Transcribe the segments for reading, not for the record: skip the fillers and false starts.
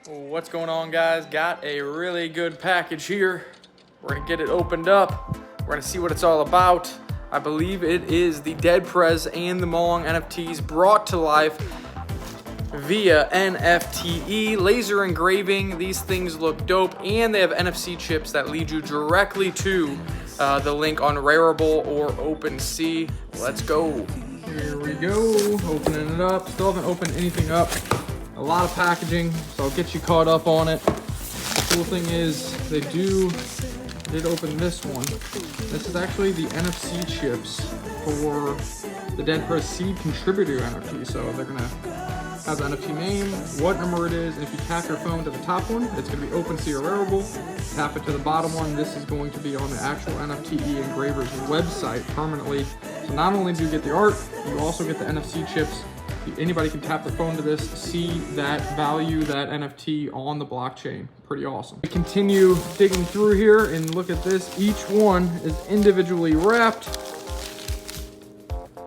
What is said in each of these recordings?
What's going on, guys? Got a really good package here. We're gonna get it opened up. We're gonna see what it's all about. I believe it is the DedPrz and the Mong NFTs brought to life via NFTE laser engraving. These things look dope, and they have NFC chips that lead you directly to the link on Rarible or OpenSea. Let's go. Here we go, opening it up. Still haven't opened anything up. A lot of packaging, so I'll get you caught up on it. The cool thing is they did open this one. This is actually the NFC chips for the DedPrz Seed Contributor NFT. So they're gonna have the NFT name, what number it is, and if you tap your phone to the top one, it's gonna be OpenSea or Rarible. Tap it to the bottom one, this is going to be on the actual NFTE engraver's website permanently. So not only do you get the art, you also get the NFC chips. Anybody can tap their phone to this, see that value, that NFT on the blockchain. Pretty awesome. We continue digging through here and look at this. Each one is individually wrapped.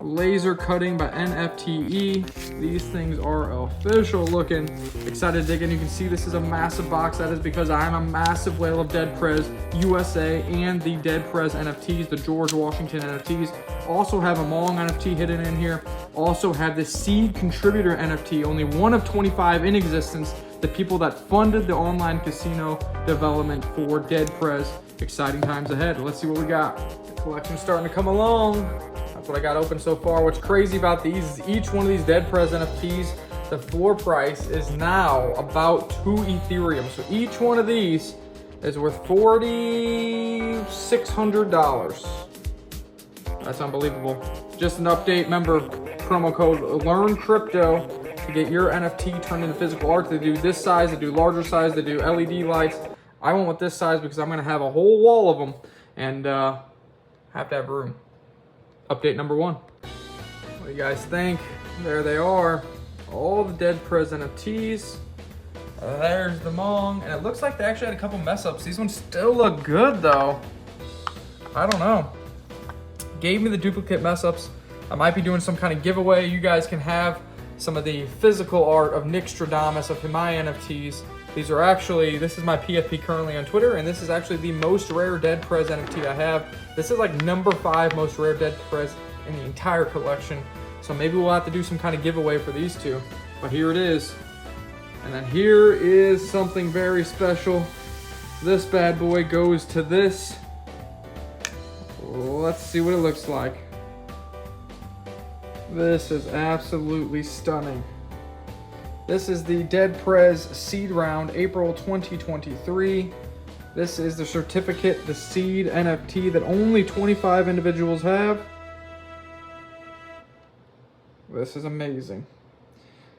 Laser cutting by NFTE. These things are official looking. Excited to dig in. You can see this is a massive box. That is because I'm a massive whale of DedPrz USA and the DedPrz NFTs, the George Washington NFTs. Also have a Mong NFT hidden in here. Also have the Seed Contributor NFT, only one of 25 in existence. The people that funded the online casino development for DedPrz. Exciting times ahead. Let's see what we got. The collection's starting to come along. That's what I got open so far. What's crazy about these is each one of these DedPrz NFTs, the floor price is now about 2 Ethereum. So each one of these is worth $4,600. That's unbelievable. Just an update. Remember, promo code LEARNCRYPTO to get your NFT turned into physical art. They do this size, they do larger size, they do LED lights. I went with this size because I'm gonna have a whole wall of them and have to have room. Update number 1. What do you guys think? There they are. All the DedPrz NFTs. There's the Mong. And it looks like they actually had a couple mess ups. These ones still look good though. I don't know. Gave me the duplicate mess ups. I might be doing some kind of giveaway. You guys can have some of the physical art of Nickstradamus of my NFTs. These are actually, this is my PFP currently on Twitter, and this is actually the most rare DedPrz NFT I have. This is like number 5 most rare DedPrz in the entire collection. So maybe we'll have to do some kind of giveaway for these two. But here it is. And then here is something very special. This bad boy goes to this. Let's see what it looks like. This is absolutely stunning. This is the DedPrz Seed Round, April 2023. This is the certificate, the Seed NFT that only 25 individuals have. This is amazing.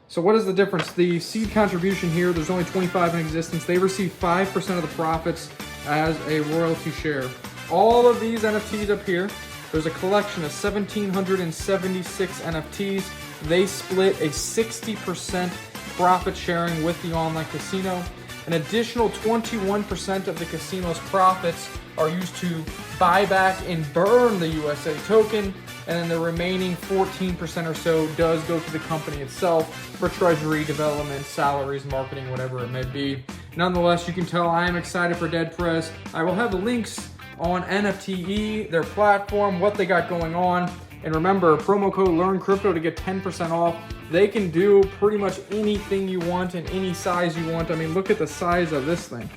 So what is the difference? The seed contribution here, there's only 25 in existence. They receive 5% of the profits as a royalty share. All of these NFTs up here, there's a collection of 1,776 NFTs. They split a 60% profit sharing with the online casino. An additional 21% of the casino's profits are used to buy back and burn the USA token, and then the remaining 14% or so does go to the company itself for treasury, development, salaries, marketing, whatever it may be. Nonetheless, you can tell I am excited for DedPrz. I will have the links on NFTE, their platform, what they got going on. And remember, promo code LEARNCRYPTO to get 10% off. They can do pretty much anything you want in any size you want. I mean, look at the size of this thing.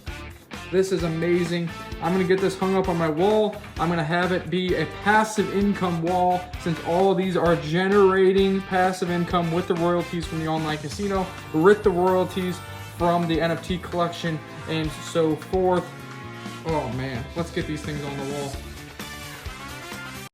This is amazing. I'm gonna get this hung up on my wall. I'm gonna have it be a passive income wall since all of these are generating passive income with the royalties from the online casino, with the royalties from the NFT collection, and so forth. Oh man, let's get these things on the wall.